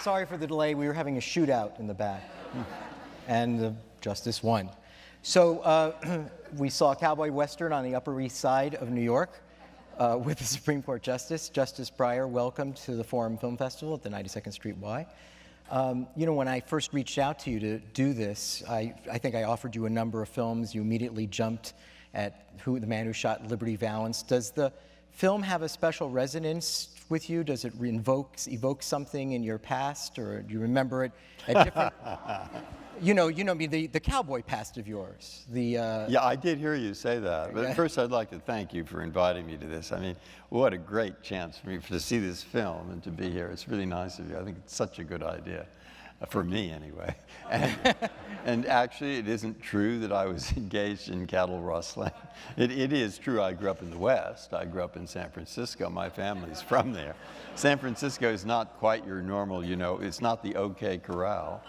Sorry for the delay. We were having a shootout in the back, and the justice won. So we saw a cowboy western on the Upper East Side of New York with the Supreme Court Justice. Justice Breyer, welcome to the Forum Film Festival at the 92nd Street Y. You know, when I first reached out to you to do this, I think I offered you a number of films. You immediately jumped at The Man Who Shot Liberty Valance. Does the film have a special resonance with you? Does it evoke something in your past, or do you remember it at different? you know, I mean, the cowboy past of yours. Yeah, I did hear you say that. But first, I'd like to thank you for inviting me to this. I mean, what a great chance for me to see this film and to be here. It's really nice of you. I think it's such a good idea. For me, anyway. And actually, it isn't true that I was engaged in cattle rustling. It is true I grew up in the West. I grew up in San Francisco. My family's from there. San Francisco is not quite your normal, you know, it's not the OK Corral.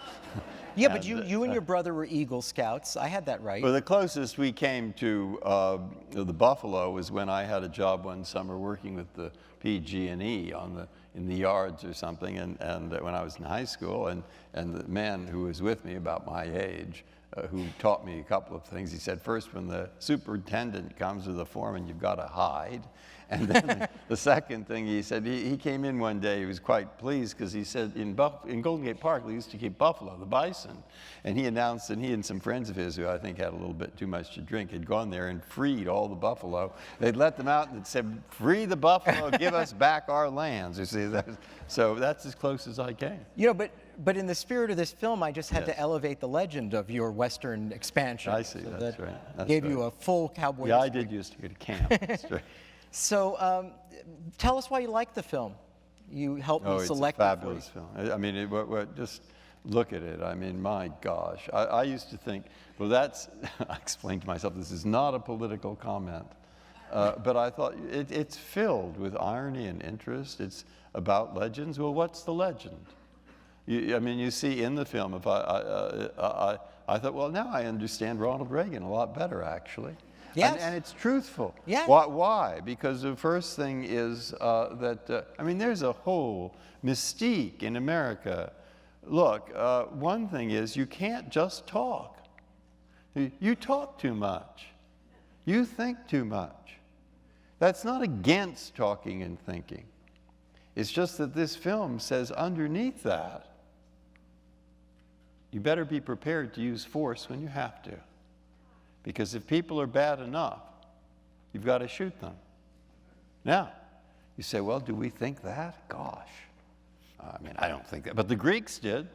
Yeah, but you and your brother were Eagle Scouts. I had that right. Well, the closest we came to the buffalo was when I had a job one summer working with the PG&E in the yards or something, and when I was in high school, and the man who was with me about my age, who taught me a couple of things, he said, first, when the superintendent comes to the foreman, you've got to hide. And then the second thing he said, he came in one day, he was quite pleased because he said in Golden Gate Park, we used to keep buffalo, the bison. And he announced that he and some friends of his, who I think had a little bit too much to drink, had gone there and freed all the buffalo. They'd let them out and said, free the buffalo, give us back our lands. You see, so that's as close as I came. You know, but in the spirit of this film, I just had to elevate the legend of your Western expansion. I see, so that's right. That's gave you a full cowboy history. history. I did used to go to camp, that's right. So tell us why you like the film. You helped me select it. It's a fabulous film. I mean, just look at it. I mean, my gosh. I used to think, well, that's, I explained to myself, this is not a political comment. But I thought it's filled with irony and interest. It's about legends. Well, what's the legend? I mean, you see in the film, I thought, well, now I understand Ronald Reagan a lot better, actually. Yes. And it's truthful. Yeah. Why? Because the first thing is that, I mean, there's a whole mystique in America. Look, one thing is you can't just talk. You talk too much. You think too much. That's not against talking and thinking. It's just that this film says underneath that, you better be prepared to use force when you have to. Because if people are bad enough, you've got to shoot them. Now, you say, well, do we think that? Gosh. I mean, I don't think that. But the Greeks did,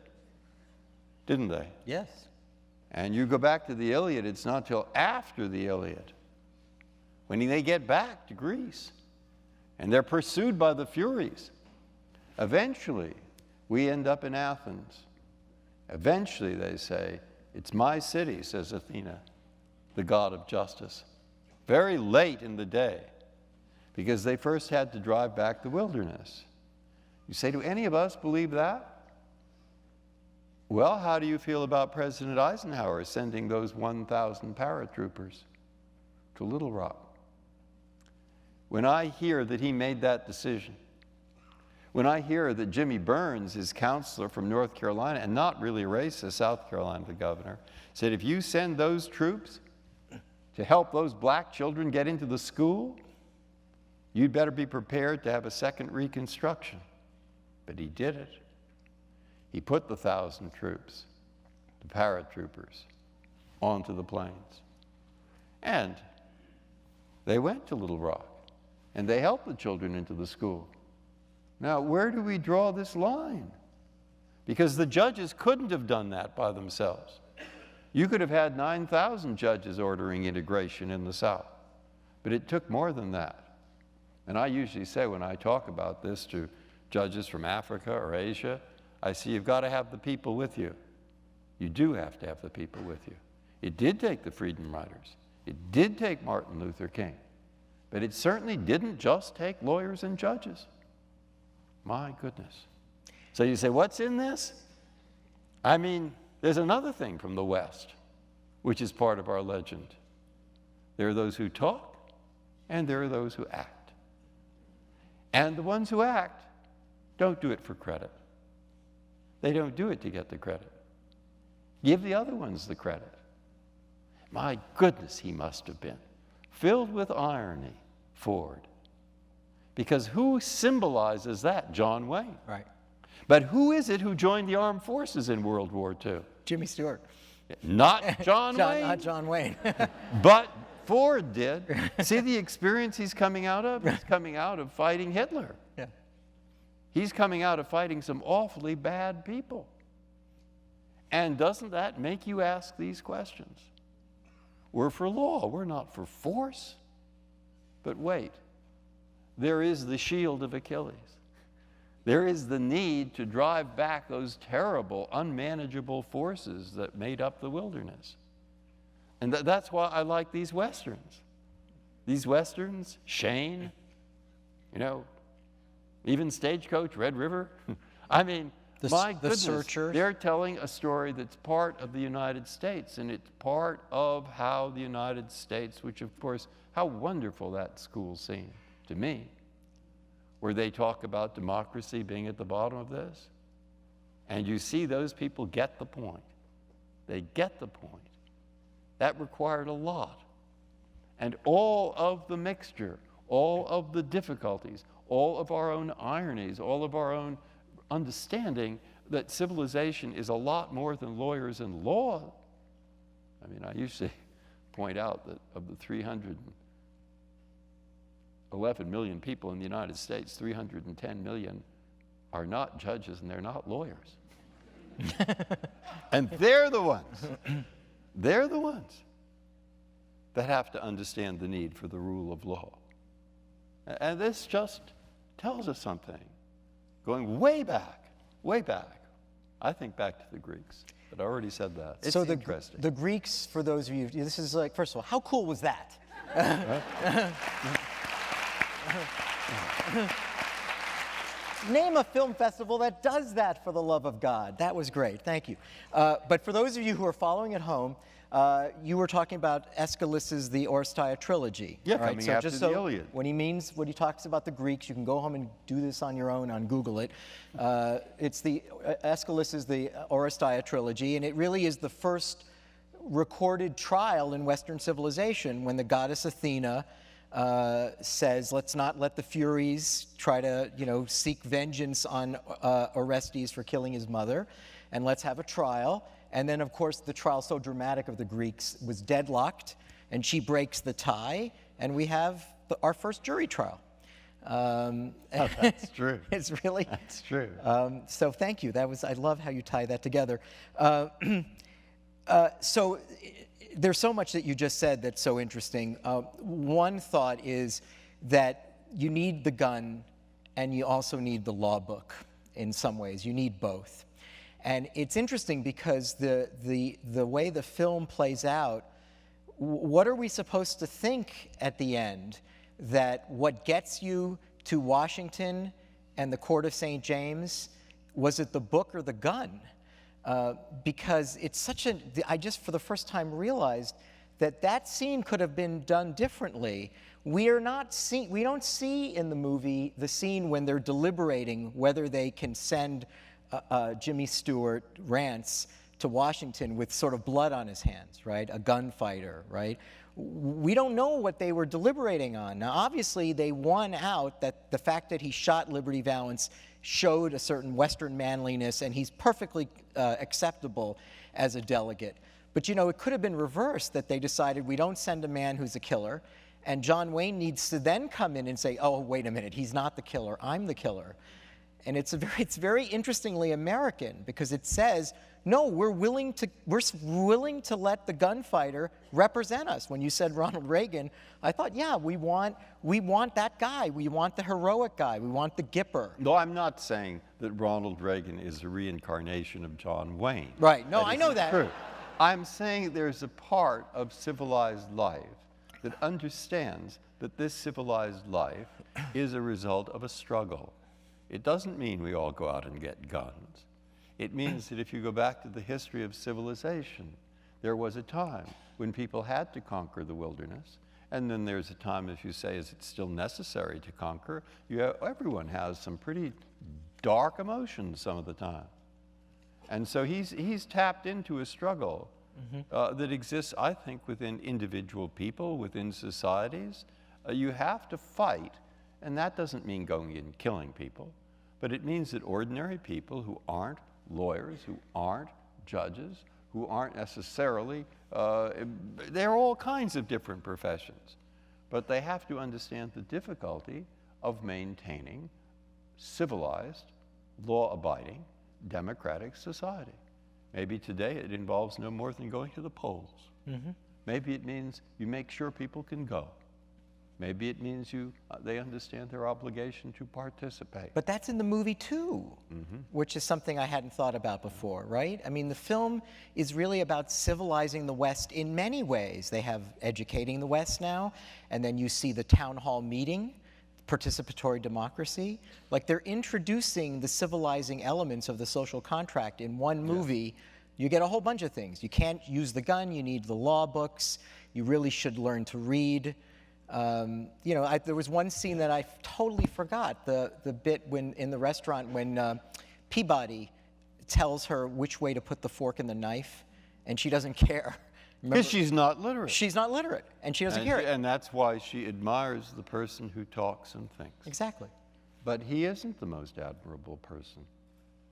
didn't they? Yes. And you go back to the Iliad, it's not till after the Iliad, when they get back to Greece, and they're pursued by the Furies. Eventually, we end up in Athens. Eventually, they say, it's my city, says Athena, the god of justice. Very late in the day, because they first had to drive back the wilderness. You say, do any of us believe that? Well, how do you feel about President Eisenhower sending those 1,000 paratroopers to Little Rock? When I hear that he made that decision, when I hear that Jimmy Burns, his counselor from North Carolina, and not really racist, South Carolina, the governor, said, if you send those troops to help those black children get into the school, you'd better be prepared to have a second Reconstruction. But he did it. He put the 1,000 troops, the paratroopers, onto the planes. And they went to Little Rock, and they helped the children into the school. Now, where do we draw this line? Because the judges couldn't have done that by themselves. You could have had 9,000 judges ordering integration in the South, but it took more than that. And I usually say when I talk about this to judges from Africa or Asia, I say you've got to have the people with you. You do have to have the people with you. It did take the Freedom Riders. It did take Martin Luther King. But it certainly didn't just take lawyers and judges. My goodness. So you say, what's in this? I mean, there's another thing from the West, which is part of our legend. There are those who talk, and there are those who act. And the ones who act don't do it for credit. They don't do it to get the credit. Give the other ones the credit. My goodness, he must have been filled with irony, Ford. Because who symbolizes that? John Wayne. Right. But who is it who joined the armed forces in World War II? Jimmy Stewart. Not John Wayne. Not John Wayne. But Ford did. See the experience he's coming out of? He's coming out of fighting Hitler. Yeah. He's coming out of fighting some awfully bad people. And doesn't that make you ask these questions? We're for law, we're not for force. But wait, there is the shield of Achilles. There is the need to drive back those terrible, unmanageable forces that made up the wilderness. And that's why I like these Westerns. These Westerns, Shane, even Stagecoach, Red River. I mean, my goodness, Searchers. they're telling a story that's part of the United States, and it's part of how the United States, which of course, how wonderful that school seemed to me, where they talk about democracy being at the bottom of this. And you see those people get the point. They get the point. That required a lot. And all of the mixture, all of the difficulties, all of our own ironies, all of our own understanding that civilization is a lot more than lawyers and law. I mean, I usually point out that of the 311 million people in the United States, 310 million are not judges and they're not lawyers. And they're the ones that have to understand the need for the rule of law. And this just tells us something. Going way back, I think back to the Greeks, but I already said that. It's interesting. The Greeks, for those of you, this is like, first of all, how cool was that? Name a film festival that does that, for the love of God. That was great, thank you. But for those of you who are following at home, you were talking about Aeschylus's The Oresteia trilogy. Yeah, right? coming after the Iliad. When he talks about the Greeks, you can go home and do this on your own, Google it. It's the Aeschylus's The Oresteia trilogy, and it really is the first recorded trial in Western civilization when the goddess Athena says, let's not let the Furies try to, seek vengeance on Orestes for killing his mother, and let's have a trial. And then, of course, the trial so dramatic of the Greeks was deadlocked, and she breaks the tie, and we have our first jury trial. That's true. It's really... That's true. So thank you. I love how you tie that together. So there's so much that you just said that's so interesting. One thought is that you need the gun, and you also need the law book in some ways. You need both. And it's interesting because the way the film plays out, what are we supposed to think at the end? That what gets you to Washington and the Court of St. James, was it the book or the gun? Because it's I just for the first time realized that scene could have been done differently. We don't see in the movie the scene when they're deliberating whether they can send Jimmy Stewart, Rance, to Washington with sort of blood on his hands, right? A gunfighter, right? We don't know what they were deliberating on. Now, obviously, they won out that the fact that he shot Liberty Valance showed a certain Western manliness, and he's perfectly acceptable as a delegate. But, it could have been reversed, that they decided we don't send a man who's a killer, and John Wayne needs to then come in and say, oh, wait a minute, he's not the killer, I'm the killer. And it's very interestingly American, because it says, no, we're willing to let the gunfighter represent us. When you said Ronald Reagan, I thought, yeah, we want that guy. We want the heroic guy. We want the Gipper. No, I'm not saying that Ronald Reagan is a reincarnation of John Wayne. Right. No, I know that. True. I'm saying there's a part of civilized life that understands that this civilized life is a result of a struggle. It doesn't mean we all go out and get guns. It means that if you go back to the history of civilization, there was a time when people had to conquer the wilderness, and then there's a time, if you say, is it still necessary to conquer? Everyone has some pretty dark emotions some of the time. And so he's tapped into a struggle that exists, I think, within individual people, within societies. You have to fight, and that doesn't mean going and killing people, but it means that ordinary people who aren't lawyers, who aren't judges, who aren't necessarily, they're all kinds of different professions, but they have to understand the difficulty of maintaining civilized, law-abiding, democratic society. Maybe today it involves no more than going to the polls. Maybe it means you make sure people can go. Maybe it means they understand their obligation to participate. But that's in the movie too, which is something I hadn't thought about before, right? I mean, the film is really about civilizing the West in many ways. They have educating the West now, and then you see the town hall meeting, participatory democracy. Like, they're introducing the civilizing elements of the social contract in one movie. You get a whole bunch of things. You can't use the gun, you need the law books, you really should learn to read. You know, there was one scene that I totally forgot, the bit when in the restaurant when Peabody tells her which way to put the fork and the knife, and she doesn't care. Because she's not literate. She's not literate, and she doesn't care. And that's why she admires the person who talks and thinks. Exactly. But he isn't the most admirable person.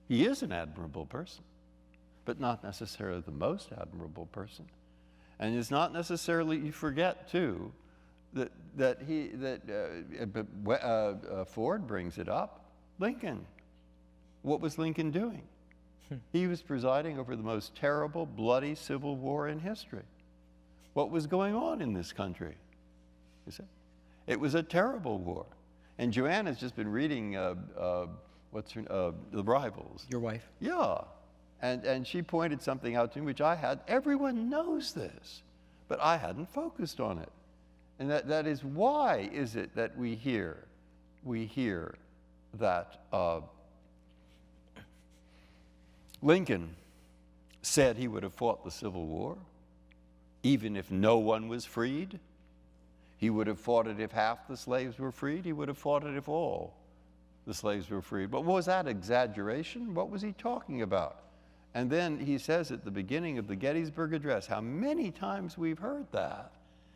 He is an admirable person, but not necessarily the most admirable person. And it's not necessarily, you forget too, that Ford brings it up. Lincoln. What was Lincoln doing? He was presiding over the most terrible, bloody civil war in history. What was going on in this country? You see? It was a terrible war. And Joanna's just been reading, The Rivals. Your wife? Yeah. And she pointed something out to me, which I had. Everyone knows this, but I hadn't focused on it. And that is, why is it that we hear that Lincoln said he would have fought the Civil War, even if no one was freed? He would have fought it if half the slaves were freed. He would have fought it if all the slaves were freed. But was that exaggeration? What was he talking about? And then he says at the beginning of the Gettysburg Address, how many times we've heard that,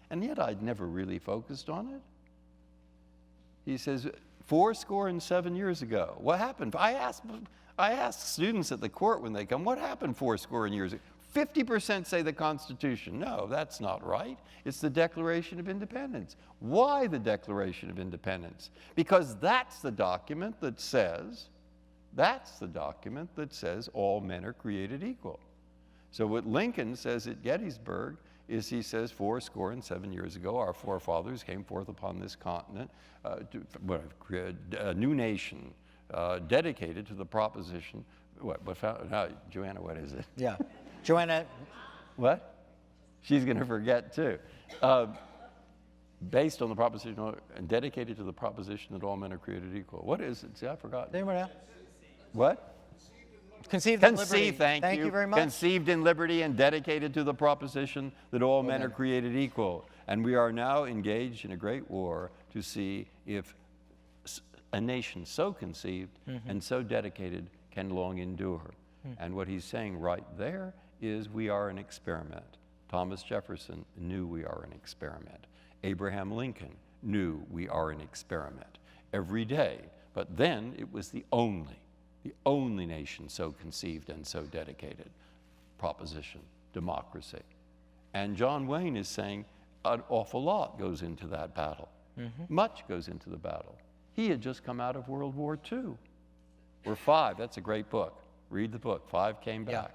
and yet I'd never really focused on it. He says, 77 years ago, what happened? I ask students at the court when they come, what happened 70 years ago? 50% say the Constitution. No, that's not right. It's the Declaration of Independence. Why the Declaration of Independence? Because that's the document that says all men are created equal. So what Lincoln says at Gettysburg is, he says, 77 years ago, our forefathers came forth upon this continent to create a new nation dedicated to the proposition. Joanna, what is it? Yeah. Joanna. What? She's going to forget too. Based on the proposition, and dedicated to the proposition that all men are created equal. What is it? See, I forgot. Anyone else? What? Conceived in liberty. Thank you very much. Conceived in liberty and dedicated to the proposition that all men are created equal. And we are now engaged in a great war to see if a nation so conceived and so dedicated can long endure. And what he's saying right there is, we are an experiment. Thomas Jefferson knew we are an experiment. Abraham Lincoln knew we are an experiment every day. But then it was the only nation so conceived and so dedicated. Proposition, democracy. And John Wayne is saying an awful lot goes into that battle. Much goes into the battle. He had just come out of World War II. We're 5, that's a great book. Read the book, 5 came back. Yeah.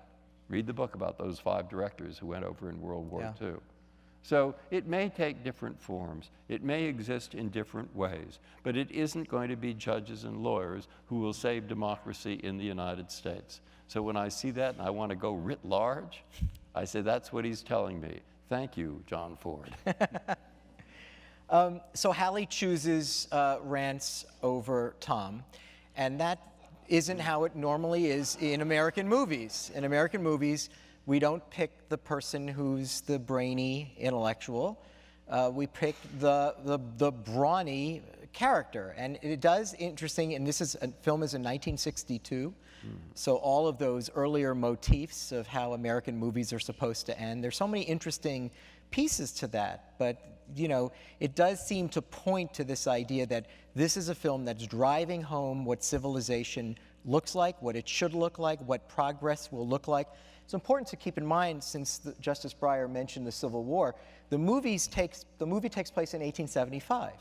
Read the book about those 5 directors who went over in World War II. So it may take different forms. It may exist in different ways, but it isn't going to be judges and lawyers who will save democracy in the United States. So when I see that and I want to go writ large, I say that's what he's telling me. Thank you, John Ford. So Hallie chooses Rance over Tom, and that isn't how it normally is in American movies. In American movies, we don't pick the person who's the brainy intellectual. We pick the brawny character. And it does interesting, and film is in 1962, so all of those earlier motifs of how American movies are supposed to end, there's so many interesting pieces to that. But, you know, it does seem to point to this idea that this is a film that's driving home what civilization looks like, what it should look like, what progress will look like. It's important to keep in mind, since Justice Breyer mentioned the Civil War, the movie takes place in 1875.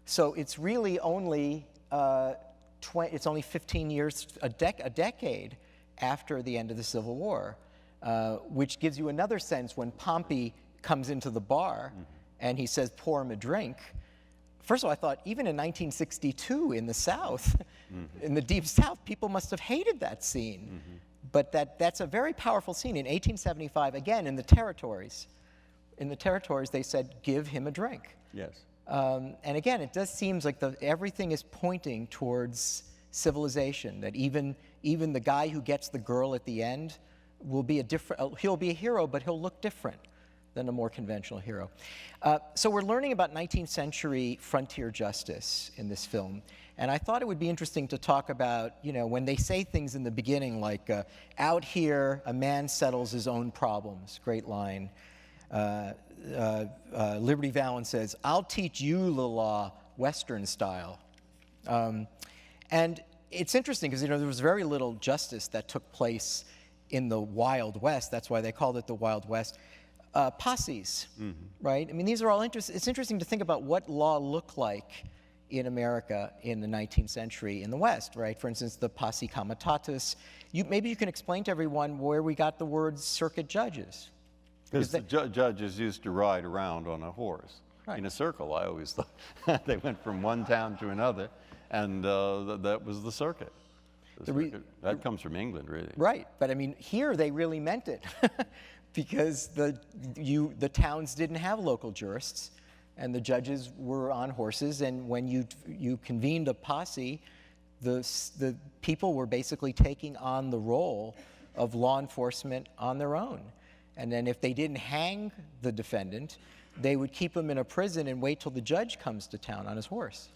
So it's really only it's only 15 years, a decade after the end of the Civil War, which gives you another sense when Pompey comes into the bar and he says, pour him a drink. First of all, I thought even in 1962 in the South, in the Deep South, people must have hated that scene. But that's a very powerful scene. In 1875, again, in the territories, they said, give him a drink. Yes. And again, it does seem like everything is pointing towards civilization, that even the guy who gets the girl at the end will be he'll be a hero, but he'll look different than a more conventional hero. So we're learning about 19th century frontier justice in this film. And I thought it would be interesting to talk about, you know, when they say things in the beginning like, out here, a man settles his own problems, great line. Liberty Valance says, I'll teach you the law Western style. And it's interesting because, you know, there was very little justice that took place in the Wild West. That's why they called it the Wild West. Posses, right? I mean, these are all interesting. It's interesting to think about what law looked like in America in the 19th century in the West, right? For instance, the posse comitatus. Maybe you can explain to everyone where we got the word circuit judges. Because the judges used to ride around on a horse in a circle, I always thought. They went from one town to another, and that was the circuit. That comes from England, really. Right, but I mean, here they really meant it, because the towns didn't have local jurists, and the judges were on horses, and when you convened a posse, the people were basically taking on the role of law enforcement on their own. And then if they didn't hang the defendant, they would keep him in a prison and wait till the judge comes to town on his horse.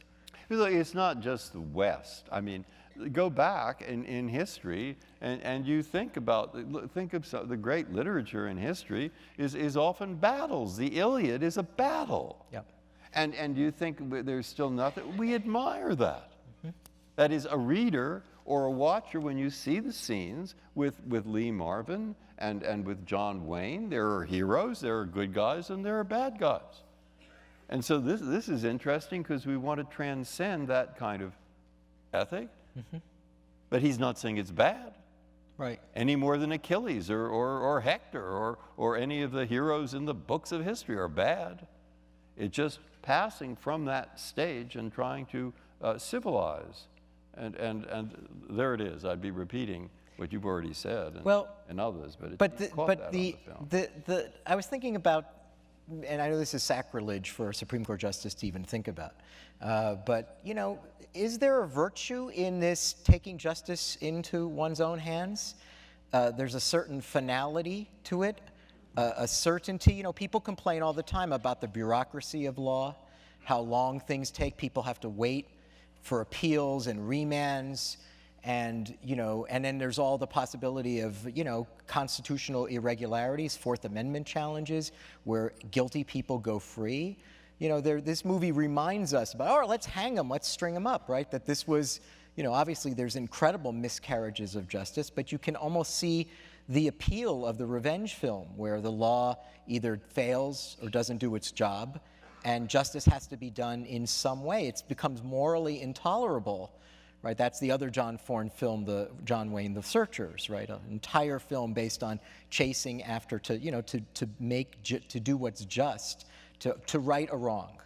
It's not just the West. I mean, go back in history, and you think of the great literature in history is often battles. The Iliad is a battle. Yep. And you think there's still nothing? We admire that. That is, a reader or a watcher, when you see the scenes with Lee Marvin and with John Wayne, there are heroes, there are good guys, and there are bad guys. And so this is interesting because we want to transcend that kind of ethic. But he's not saying it's bad. Right. Any more than Achilles or Hector or any of the heroes in the books of history are bad. It's just passing from that stage and trying to civilize. And there it is. I'd be repeating what you've already said and others, but I was thinking about, and I know this is sacrilege for a Supreme Court justice to even think about, but, you know, is there a virtue in this taking justice into one's own hands? There's a certain finality to it, a certainty. You know, people complain all the time about the bureaucracy of law, how long things take. People have to wait for appeals and remands, and, you know, and then there's all the possibility of, you know, constitutional irregularities, Fourth Amendment challenges, where guilty people go free. You know, this movie reminds us about, oh, let's hang them, let's string them up, right? That this was, you know, obviously there's incredible miscarriages of justice, but you can almost see the appeal of the revenge film, where the law either fails or doesn't do its job, and justice has to be done in some way. It becomes morally intolerable, right? That's the other John Ford film, the John Wayne, The Searchers, right? An entire film based on chasing after to do what's just, to right a wrong,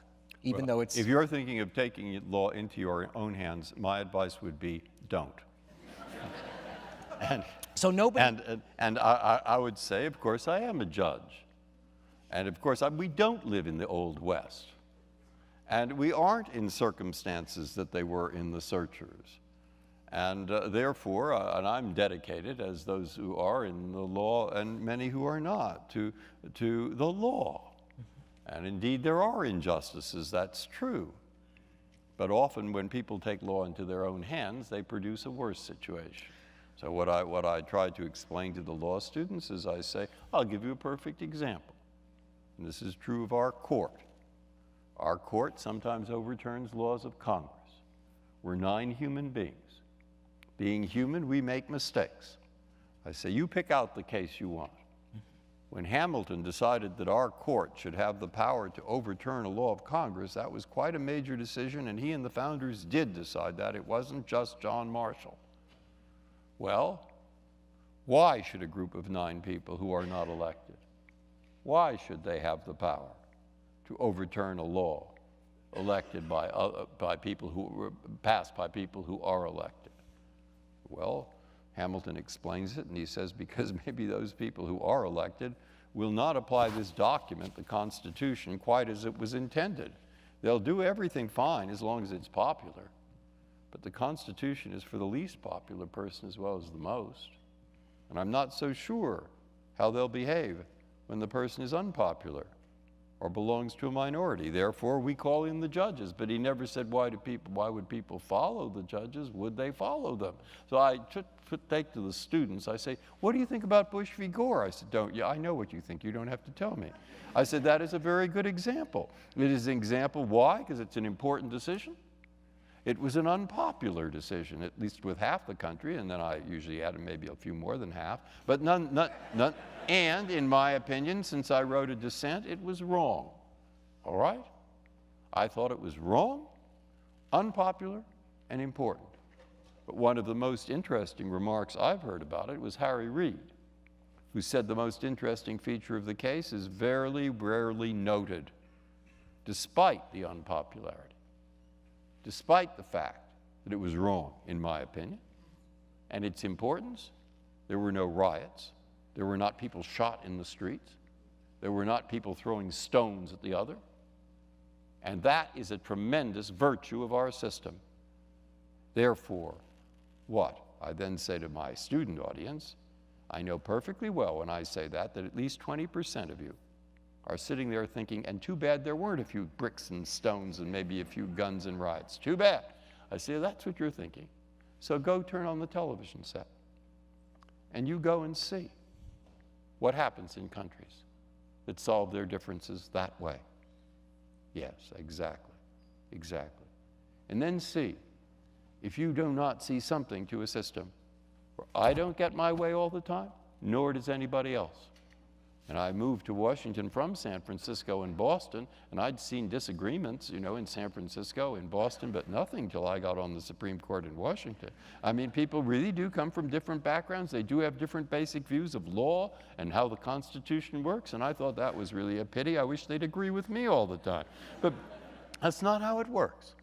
even though it's. If you're thinking of taking law into your own hands, my advice would be don't. So nobody. And I would say, of course, I am a judge. And of course, we don't live in the Old West. And we aren't in circumstances that they were in the Searchers. And therefore, and I'm dedicated, as those who are in the law and many who are not, to the law. And indeed, there are injustices, that's true. But often when people take law into their own hands, they produce a worse situation. So what I try to explain to the law students is I say, I'll give you a perfect example. And this is true of our court. Our court sometimes overturns laws of Congress. We're 9 human beings. Being human, we make mistakes. I say, you pick out the case you want. When Hamilton decided that our court should have the power to overturn a law of Congress, that was quite a major decision, and he and the founders did decide that. It wasn't just John Marshall. Well, why should a group of 9 people who are not elected, why should they have the power to overturn a law elected by people who were passed by people who are elected? Well, Hamilton explains it, and he says because maybe those people who are elected will not apply this document, the Constitution, quite as it was intended. They'll do everything fine as long as it's popular. But the Constitution is for the least popular person as well as the most. And I'm not so sure how they'll behave when the person is unpopular or belongs to a minority. Therefore, we call in the judges. But he never said, why would people follow the judges? Would they follow them? So I take to the students, I say, what do you think about Bush v. Gore? I said, I know what you think. You don't have to tell me. I said, that is a very good example. It is an example. Why? Because it's an important decision. It was an unpopular decision, at least with half the country, and then I usually add maybe a few more than half, but none. And in my opinion, since I wrote a dissent, it was wrong. All right? I thought it was wrong, unpopular, and important. But one of the most interesting remarks I've heard about it was Harry Reid, who said the most interesting feature of the case is very rarely noted, despite the unpopularity. Despite the fact that it was wrong, in my opinion, and its importance, there were no riots. There were not people shot in the streets. There were not people throwing stones at the other. And that is a tremendous virtue of our system. Therefore, what? I then say to my student audience, I know perfectly well when I say that at least 20% of you are sitting there thinking, and too bad there weren't a few bricks and stones and maybe a few guns and riots. Too bad. I say, that's what you're thinking. So go turn on the television set. And you go and see what happens in countries that solve their differences that way. Yes, exactly. Exactly. And then see if you do not see something to a system where I don't get my way all the time, nor does anybody else. And I moved to Washington from San Francisco and Boston, and I'd seen disagreements, in San Francisco and Boston, but nothing till I got on the Supreme Court in Washington. I mean, people really do come from different backgrounds. They do have different basic views of law and how the Constitution works, and I thought that was really a pity. I wish they'd agree with me all the time. But that's not how it works.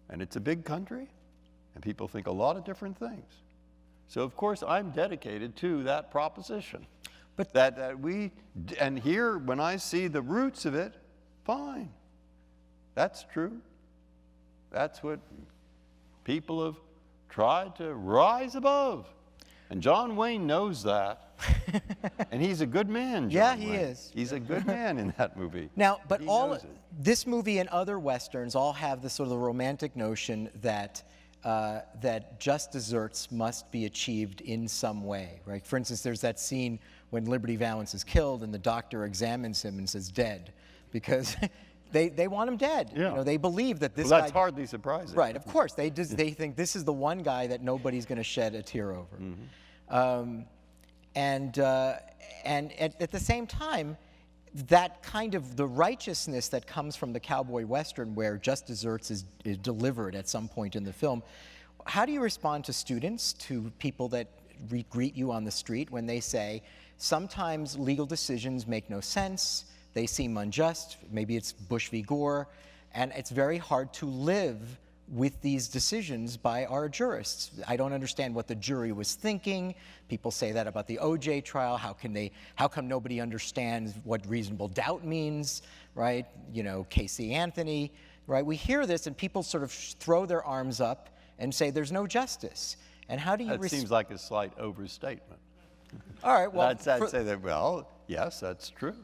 And it's a big country, and people think a lot of different things. So, of course, I'm dedicated to that proposition. But and here, when I see the roots of it, fine. That's true. That's what people have tried to rise above. And John Wayne knows that. And he's a good man, John Wayne. Yeah, he is. He's a good man in that movie. Now, but this movie and other Westerns all have this sort of romantic notion that just desserts must be achieved in some way, right? For instance, there's that scene when Liberty Valance is killed and the doctor examines him and says dead, because they want him dead. Yeah. They believe that this Well, that's guy, hardly surprising. right? Of course, they think this is the one guy that nobody's going to shed a tear over. Mm-hmm. And at the same time, that kind of the righteousness that comes from the cowboy western where just desserts is delivered at some point in the film, how do you respond to students, to people that greet you on the street when they say, sometimes legal decisions make no sense, they seem unjust, maybe it's Bush v. Gore, and it's very hard to live with these decisions by our jurists. I don't understand what the jury was thinking. People say that about the O.J. trial. How come nobody understands what reasonable doubt means, right? Casey Anthony, right? We hear this and people sort of throw their arms up and say there's no justice. And how do you That seems like a slight overstatement. All right, well... I'd say that, well, yes, that's true.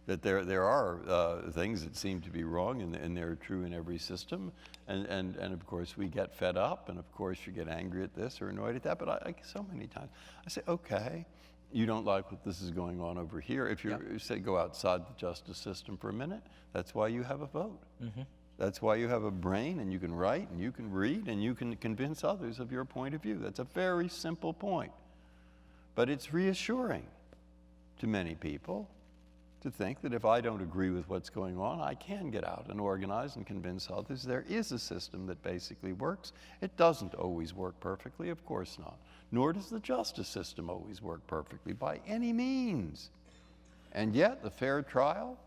that there are things that seem to be wrong, and they're true in every system. And of course, we get fed up, and of course, you get angry at this or annoyed at that. But I so many times, I say, okay, you don't like what this is going on over here. If you say go outside the justice system for a minute, that's why you have a vote. That's why you have a brain, and you can write, and you can read, and you can convince others of your point of view. That's a very simple point. But it's reassuring to many people to think that if I don't agree with what's going on, I can get out and organize and convince others there is a system that basically works. It doesn't always work perfectly, of course not. Nor does the justice system always work perfectly by any means. And yet, the fair trial,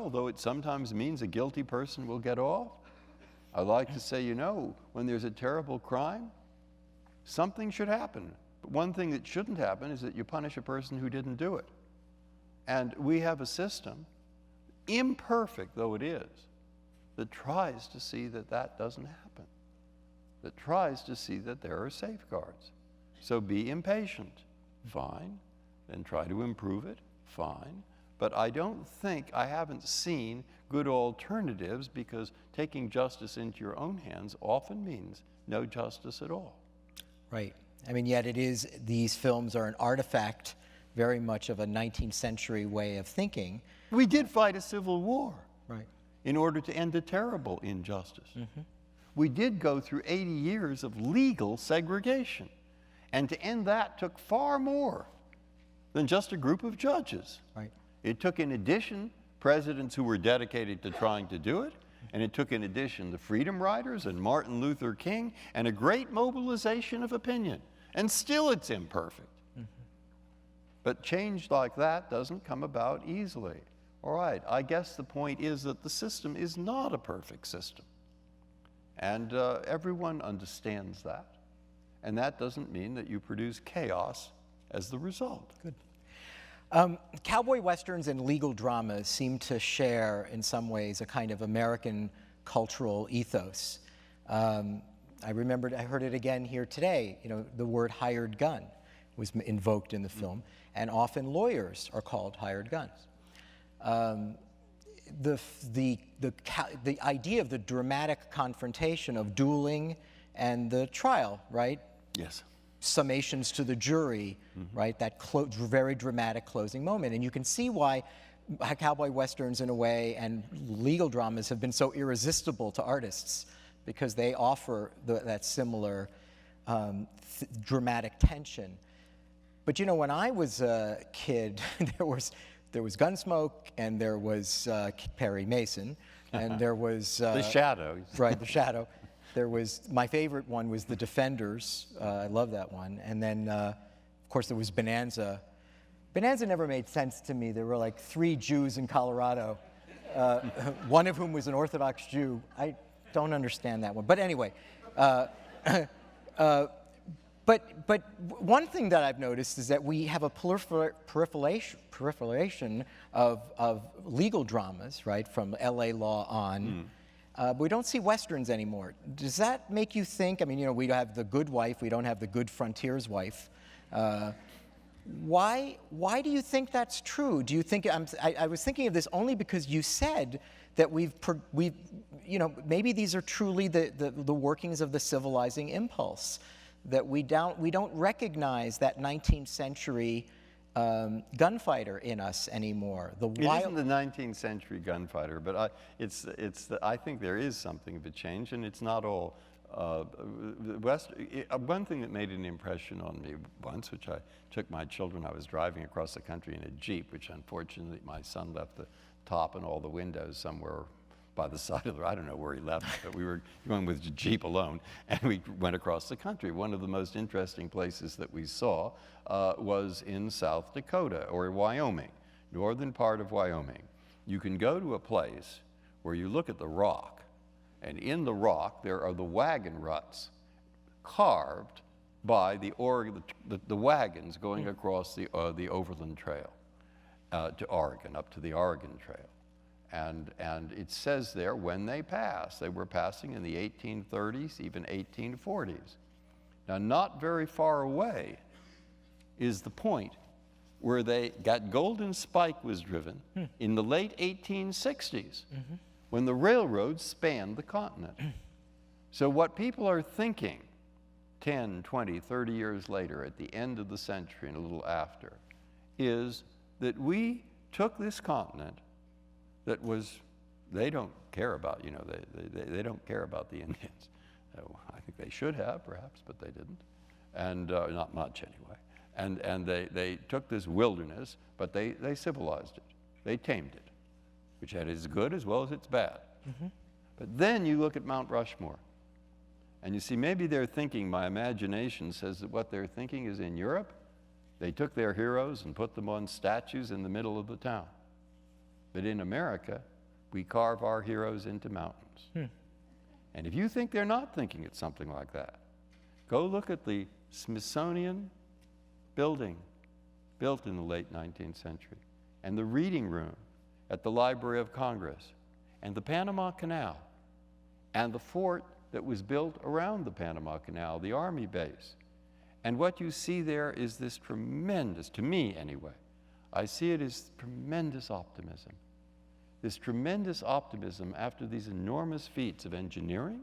though it sometimes means a guilty person will get off, I like to say, you know, when there's a terrible crime, something should happen. But one thing that shouldn't happen is that you punish a person who didn't do it. And we have a system, imperfect though it is, that tries to see that that doesn't happen, that tries to see that there are safeguards. So be impatient, fine, then try to improve it, fine. But I haven't seen good alternatives, because taking justice into your own hands often means no justice at all. Right. I mean, yet these films are an artifact very much of a 19th century way of thinking. We did fight a civil war, right, in order to end a terrible injustice. We did go through 80 years of legal segregation, and to end that took far more than just a group of judges. Right. It took, in addition, presidents who were dedicated to trying to do it, and it took, in addition, the Freedom Riders and Martin Luther King, and a great mobilization of opinion. And still it's imperfect. But change like that doesn't come about easily. All right, I guess the point is that the system is not a perfect system. And everyone understands that. And that doesn't mean that you produce chaos as the result. Good. Cowboy westerns and legal dramas seem to share, in some ways, a kind of American cultural ethos. I heard it again here today, you know, the word hired gun was invoked in the film, and often lawyers are called hired guns. The idea of the dramatic confrontation of dueling and the trial, right? Yes. Summations to the jury, right? That very dramatic closing moment. And you can see why cowboy westerns, in a way, and legal dramas have been so irresistible to artists, because they offer that similar dramatic tension. But you know, when I was a kid, there was Gunsmoke, and there was Perry Mason, and there was The Shadow. Right, The Shadow. There was, my favorite one was The Defenders. I love that one. And then, of course, there was Bonanza. Bonanza never made sense to me. There were like 3 Jews in Colorado, one of whom was an Orthodox Jew. I don't understand that one. But anyway, But one thing that I've noticed is that we have a proliferation of legal dramas, right, from L.A. Law on. But we don't see westerns anymore. Does that make you think? I mean, you know, we have The Good Wife. We don't have The Good Frontier's Wife. Why do you think that's true? Do you think I was thinking of this only because you said that we've you know, maybe these are truly the workings of the civilizing impulse, that we don't recognize that 19th century gunfighter in us anymore. It isn't the 19th century gunfighter, but I think there is something of a change, and it's not all. One thing that made an impression on me once, which I took my children, I was driving across the country in a Jeep, which unfortunately my son left the top and all the windows somewhere by the side of the, I don't know where he left it, but we were going with the Jeep alone, and we went across the country. One of the most interesting places that we saw was in South Dakota, or Wyoming, northern part of Wyoming. You can go to a place where you look at the rock, and in the rock there are the wagon ruts carved by the wagons going across the Overland Trail to Oregon, up to the Oregon Trail. And it says there when they passed. They were passing in the 1830s, even 1840s. Now, not very far away is the point where Golden Spike was driven in the late 1860s when the railroads spanned the continent. So what people are thinking 10, 20, 30 years later, at the end of the century and a little after, is that we took this continent that was, they don't care about, you know, they don't care about the Indians. I think they should have, perhaps, but they didn't, and not much anyway. And they took this wilderness, but they civilized it. They tamed it, which had its good as well as its bad. But then you look at Mount Rushmore, and you see maybe they're thinking, my imagination says that what they're thinking is in Europe, they took their heroes and put them on statues in the middle of the town. But in America, we carve our heroes into mountains. And if you think they're not thinking it's something like that, go look at the Smithsonian building built in the late 19th century, and the reading room at the Library of Congress, and the Panama Canal, and the fort that was built around the Panama Canal, the Army base. And what you see there is this tremendous, to me anyway, I see it as tremendous optimism. This tremendous optimism after these enormous feats of engineering,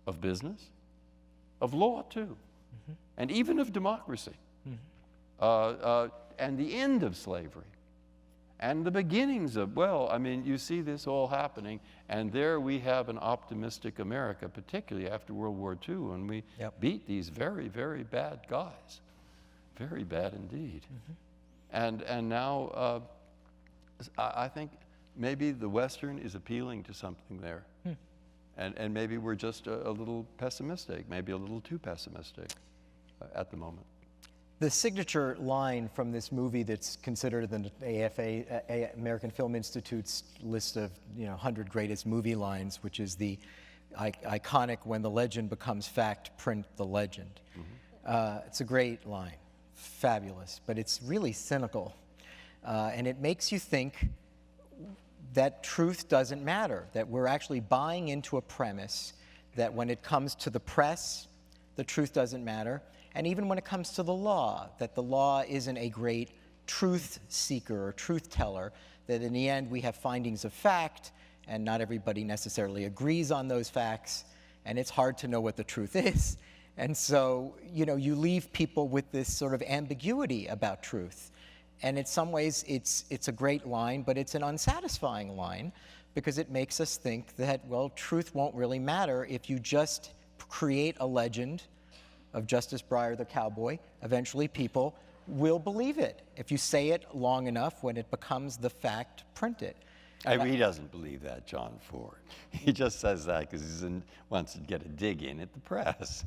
of business, of law too, and even of democracy, and the end of slavery, and the beginnings of, well, I mean, you see this all happening, and there we have an optimistic America, particularly after World War II, when we beat these very, very bad guys, very bad indeed. And now I think maybe the Western is appealing to something there. And maybe we're just a little pessimistic, maybe a little too pessimistic at the moment. The signature line from this movie that's considered in the AFA, American Film Institute's list of 100 greatest movie lines, which is the iconic, when the legend becomes fact, print the legend. It's a great line, fabulous, but it's really cynical. And it makes you think that truth doesn't matter, that we're actually buying into a premise that when it comes to the press, the truth doesn't matter. And even when it comes to the law, that the law isn't a great truth seeker or truth teller, that in the end we have findings of fact, and not everybody necessarily agrees on those facts, and it's hard to know what the truth is. And so, you leave people with this sort of ambiguity about truth. And in some ways, it's a great line, but it's an unsatisfying line, because it makes us think that, well, truth won't really matter if you just create a legend of Justice Breyer the cowboy. Eventually people will believe it. If you say it long enough, when it becomes the fact, print it. He doesn't believe that, John Ford. He just says that because he wants to get a dig in at the press.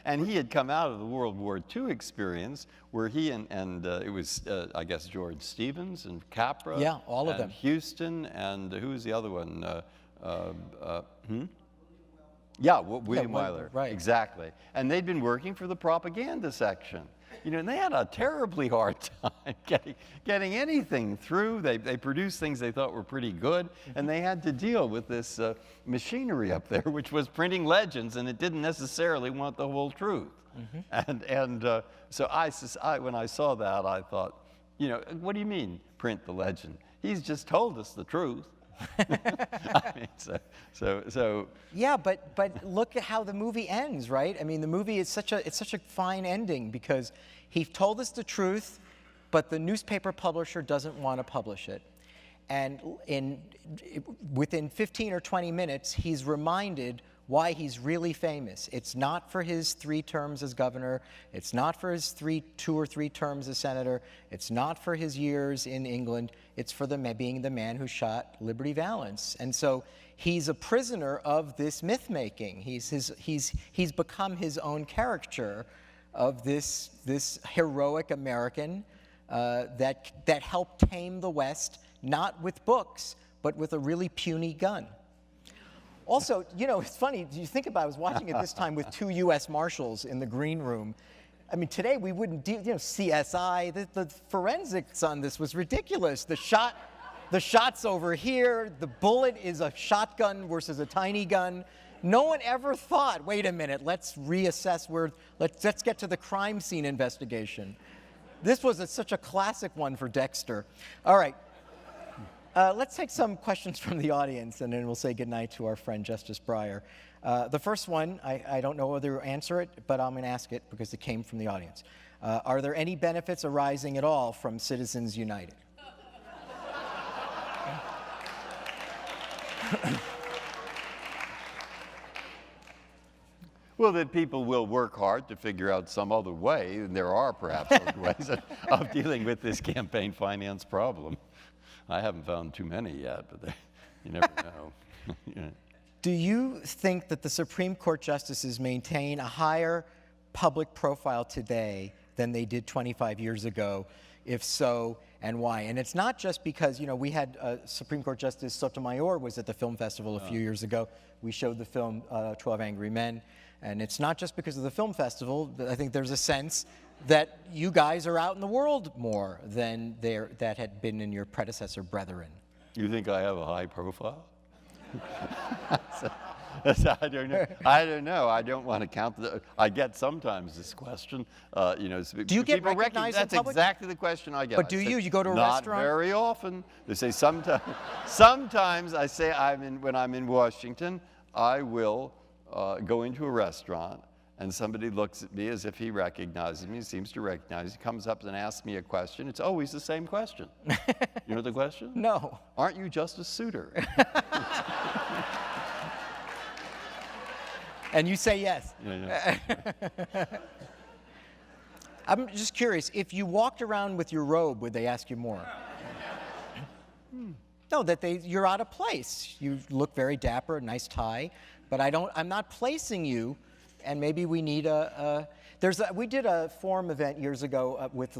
And he had come out of the World War II experience where he and it was, I guess, George Stevens and Capra. Yeah, all of them. Houston, and who was the other one? Yeah, William Wyler. Right. Exactly. And they'd been working for the propaganda section. And they had a terribly hard time getting anything through. They produced things they thought were pretty good, and they had to deal with this machinery up there, which was printing legends, and it didn't necessarily want the whole truth. So when I saw that, I thought, what do you mean, print the legend? He's just told us the truth. I mean, yeah, but look at how the movie ends, right? I mean, the movie is such a fine ending, because he told us the truth, but the newspaper publisher doesn't want to publish it. And within 15 or 20 minutes, he's reminded why he's really famous. It's not for his 3 terms as governor. It's not for his 2 or 3 terms as senator. It's not for his years in England. It's for being the man who shot Liberty Valance. And so he's a prisoner of this myth-making. He's become his own caricature of this heroic American that helped tame the West, not with books, but with a really puny gun. Also, it's funny, you think about it, I was watching it this time with 2 U.S. Marshals in the green room. I mean, today we wouldn't do, CSI, the forensics on this was ridiculous. The shot's over here, the bullet is a shotgun versus a tiny gun. No one ever thought, wait a minute, let's reassess let's get to the crime scene investigation. This was such a classic one for Dexter. All right. Let's take some questions from the audience, and then we'll say goodnight to our friend Justice Breyer. The first one, I don't know whether to answer it, but I'm going to ask it because it came from the audience. Are there any benefits arising at all from Citizens United? Well, that people will work hard to figure out some other way, and there are perhaps other ways of dealing with this campaign finance problem. I haven't found too many yet, but you never know. Yeah. Do you think that the Supreme Court justices maintain a higher public profile today than they did 25 years ago? If so, and why? And it's not just because, we had Supreme Court Justice Sotomayor was at the film festival a few years ago. We showed the film 12 Angry Men. And it's not just because of the film festival. I think there's a sense that you guys are out in the world more than that had been in your predecessor brethren. You think I have a high profile? I don't know. I don't want to count. I get sometimes this question. Do you get recognized in That's public? Exactly the question I get. But do you go to a restaurant? Not very often. They say sometimes. Sometimes I say when I'm in Washington, I will go into a restaurant and somebody looks at me as if he recognizes me, seems to recognize me, comes up and asks me a question. It's always the same question. You know the question? No. Aren't you Justice Souter? And you say yes. Yeah. I'm just curious, if you walked around with your robe, would they ask you more? No, you're out of place. You look very dapper, nice tie, but I'm not placing you, and maybe we need we did a forum event years ago with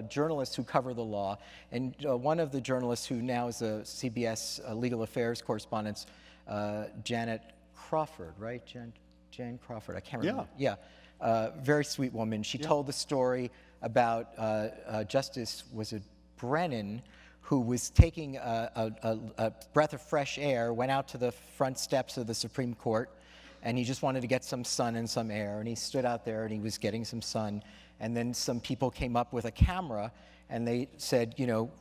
journalists who cover the law, and one of the journalists who now is a CBS legal affairs correspondent, Janet Crawford, right? Jan Crawford, I can't remember. Yeah. Very sweet woman. She told the story about was it Brennan, who was taking a breath of fresh air, went out to the front steps of the Supreme Court, and he just wanted to get some sun and some air, and he stood out there and he was getting some sun, and then some people came up with a camera, and they said,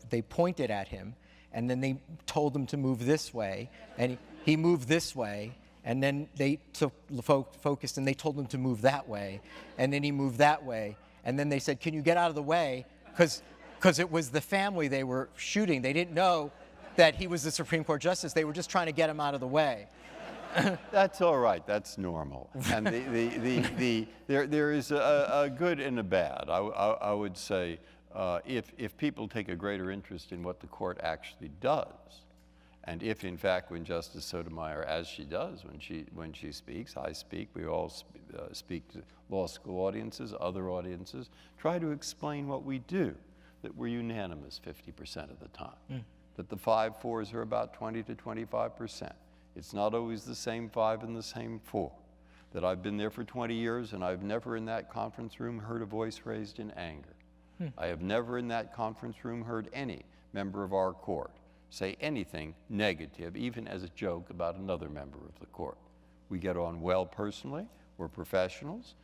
they pointed at him, and then they told him to move this way, and he moved this way, and then they took focused and they told him to move that way, and then he moved that way, and then they said, can you get out of the way? Because it was the family they were shooting. They didn't know that he was the Supreme Court justice. They were just trying to get him out of the way. That's all right. That's normal. And there is a good and a bad. I would say if people take a greater interest in what the court actually does, and if, in fact, when Justice Sotomayor, as she does when she speaks, I speak, we all speak to law school audiences, other audiences, try to explain what we do, that we're unanimous 50% of the time, that the 5-4s are about 20 to 25%. It's not always the same 5 and the same 4. That I've been there for 20 years and I've never in that conference room heard a voice raised in anger. I have never in that conference room heard any member of our court say anything negative, even as a joke, about another member of the court. We get on well personally. We're professionals.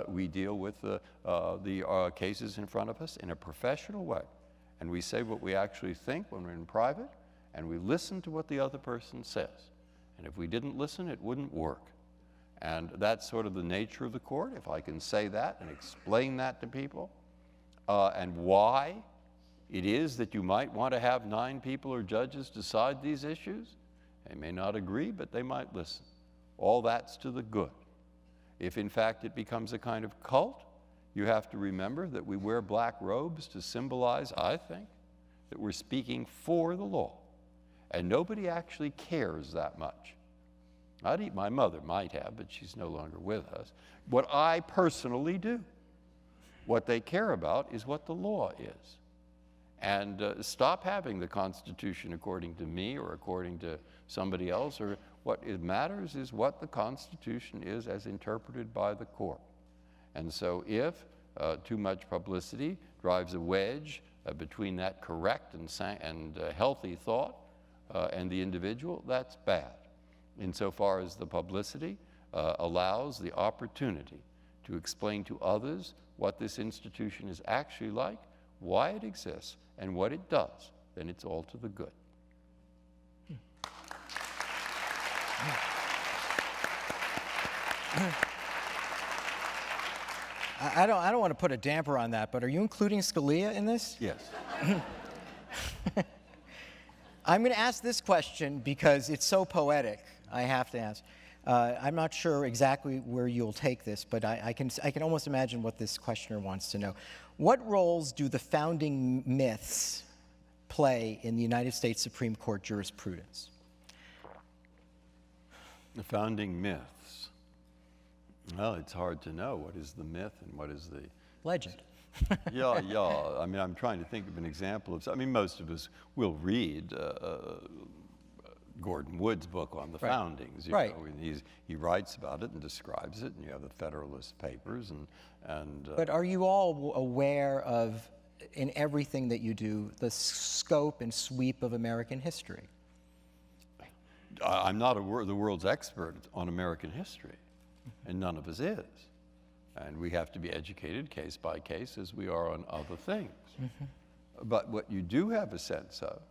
We deal with the cases in front of us in a professional way. And we say what we actually think when we're in private, and we listen to what the other person says. And if we didn't listen, it wouldn't work. And that's sort of the nature of the court, if I can say that and explain that to people, and why it is that you might want to have 9 people or judges decide these issues. They may not agree, but they might listen. All that's to the good. If, in fact, it becomes a kind of cult, you have to remember that we wear black robes to symbolize, I think, that we're speaking for the law. And nobody actually cares that much. My mother might have, but she's no longer with us. What I personally do, what they care about is what the law is. And stop having the Constitution according to me or according to somebody else, or what it matters is what the Constitution is as interpreted by the court. And so if too much publicity drives a wedge between that correct and healthy thought and the individual, that's bad. Insofar as the publicity allows the opportunity to explain to others what this institution is actually like, why it exists, and what it does, then it's all to the good. I don't want to put a damper on that, but are you including Scalia in this? Yes. I'm going to ask this question because it's so poetic. I have to ask. I'm not sure exactly where you'll take this, but I can almost imagine what this questioner wants to know. What roles do the founding myths play in the United States Supreme Court jurisprudence? The founding myths. Well, it's hard to know what is the myth and what is the Legend. yeah. I mean, I'm trying to think of an example of. I mean, most of us will read Gordon Wood's book on the foundings. You Right. know, and he writes about it and describes it, and you have the Federalist Papers and. But are you all aware of, in everything that you do, the scope and sweep of American history? I'm not the world's expert on American history, and none of us is. And we have to be educated case by case as we are on other things. But what you do have a sense of,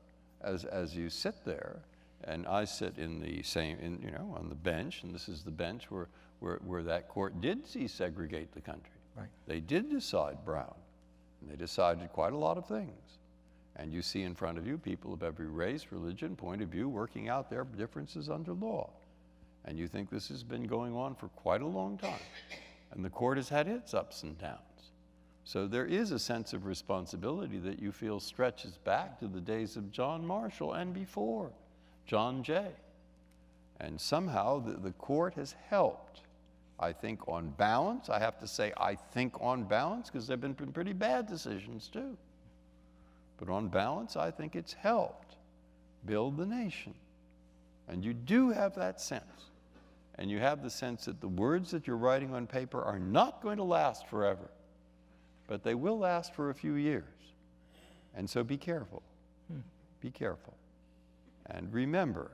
as you sit there, and I sit in the same, on the bench, and this is the bench where that court did desegregate the country. Right. They did decide Brown, and they decided quite a lot of things. And you see in front of you people of every race, religion, point of view working out their differences under law. And you think this has been going on for quite a long time. And the court has had its ups and downs. So there is a sense of responsibility that you feel stretches back to the days of John Marshall and before, John Jay. And somehow the court has helped. I think on balance, I have to say I think on balance, because there have been pretty bad decisions too. But on balance, I think it's helped build the nation. And you do have that sense. And you have the sense that the words that you're writing on paper are not going to last forever, but they will last for a few years. And so be careful. Be careful. And remember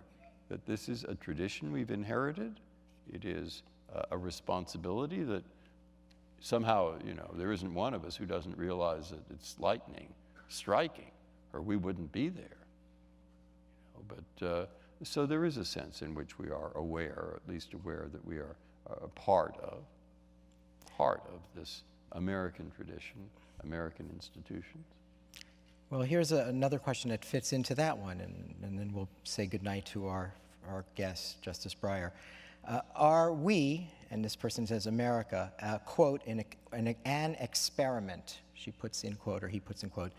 that this is a tradition we've inherited. It is a responsibility that somehow, there isn't one of us who doesn't realize that it's lightning striking, or we wouldn't be there. But so there is a sense in which we are aware, or at least aware that we are a part of this American tradition, American institutions. Well, here's another question that fits into that one, and then we'll say goodnight to our guest, Justice Breyer. Are we, and this person says America, quote, an experiment, she puts in quote, or he puts in quote,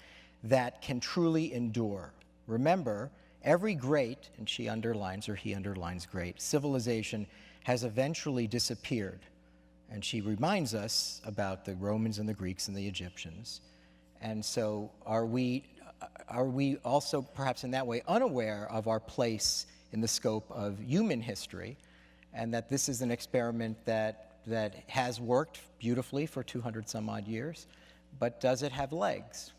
that can truly endure? Remember, every great, and she underlines, or he underlines great, civilization has eventually disappeared. And she reminds us about the Romans and the Greeks and the Egyptians. And so are we also perhaps in that way unaware of our place in the scope of human history, and that this is an experiment that has worked beautifully for 200 some odd years, but does it have legs?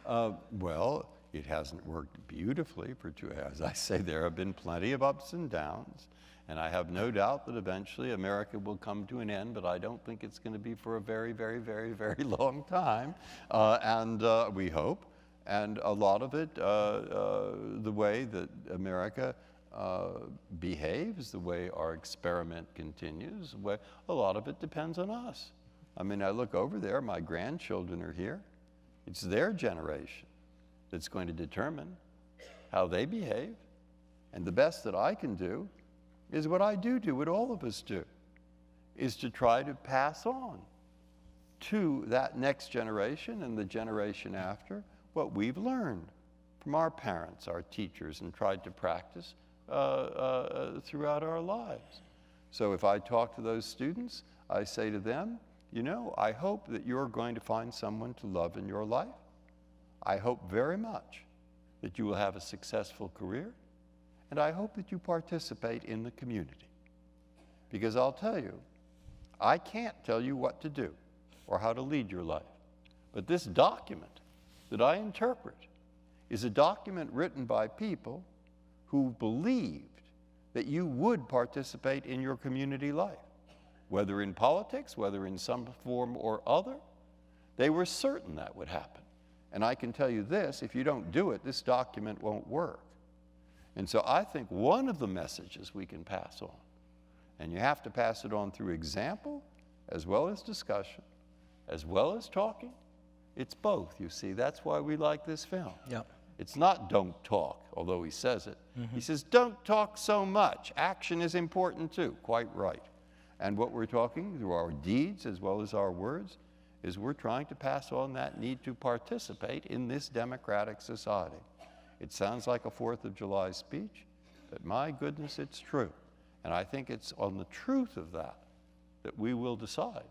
Well, it hasn't worked beautifully for as I say, there have been plenty of ups and downs, and I have no doubt that eventually America will come to an end, but I don't think it's going to be for a very, very, very, very long time, and we hope. And a lot of it, the way that America behaves, the way our experiment continues, a lot of it depends on us. I mean, I look over there, my grandchildren are here. It's their generation that's going to determine how they behave. And the best that I can do is what I do, what all of us do, is to try to pass on to that next generation and the generation after what we've learned from our parents, our teachers, and tried to practice throughout our lives. So if I talk to those students, I say to them, I hope that you're going to find someone to love in your life. I hope very much that you will have a successful career, and I hope that you participate in the community. Because I'll tell you, I can't tell you what to do or how to lead your life. But this document that I interpret is a document written by people who believed that you would participate in your community life, whether in politics, whether in some form or other. They were certain that would happen. And I can tell you this, if you don't do it, this document won't work. And so I think one of the messages we can pass on, and you have to pass it on through example, as well as discussion, as well as talking. It's both, you see. That's why we like this film. Yep. It's not don't talk, although he says it. He says, don't talk so much. Action is important too. Quite right. And what we're talking through our deeds as well as our words is we're trying to pass on that need to participate in this democratic society. It sounds like a 4th of July speech, but my goodness, it's true. And I think it's on the truth of that that we will decide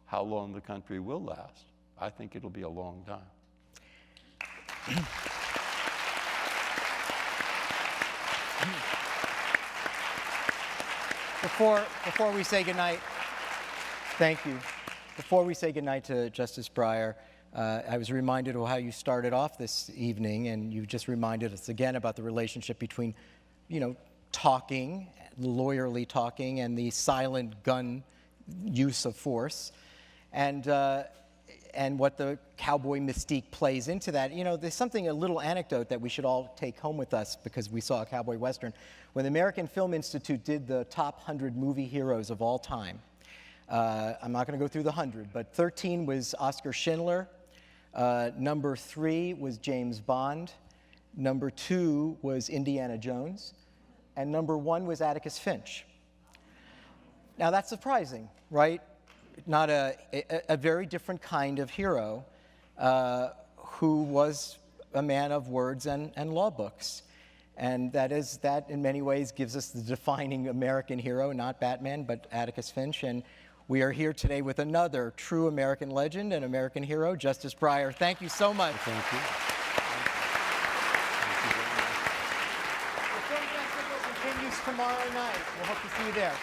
how long the country will last. I think it'll be a long time. Before we say goodnight, thank you. Before we say goodnight to Justice Breyer, I was reminded of how you started off this evening, and you just reminded us again about the relationship between, talking, lawyerly talking, and the silent gun use of force, and what the cowboy mystique plays into that. There's a little anecdote that we should all take home with us because we saw a cowboy western. When the American Film Institute did the top 100 movie heroes of all time, I'm not going to go through the 100, but 13 was Oscar Schindler, number 3 was James Bond, number 2 was Indiana Jones, and number 1 was Atticus Finch. Now that's surprising, right? Not a very different kind of hero who was a man of words and law books. And that in many ways gives us the defining American hero, not Batman, but Atticus Finch. And we are here today with another true American legend and American hero, Justice Breyer. Thank you so much. Thank you. The film festival continues tomorrow night. We'll hope to see you there.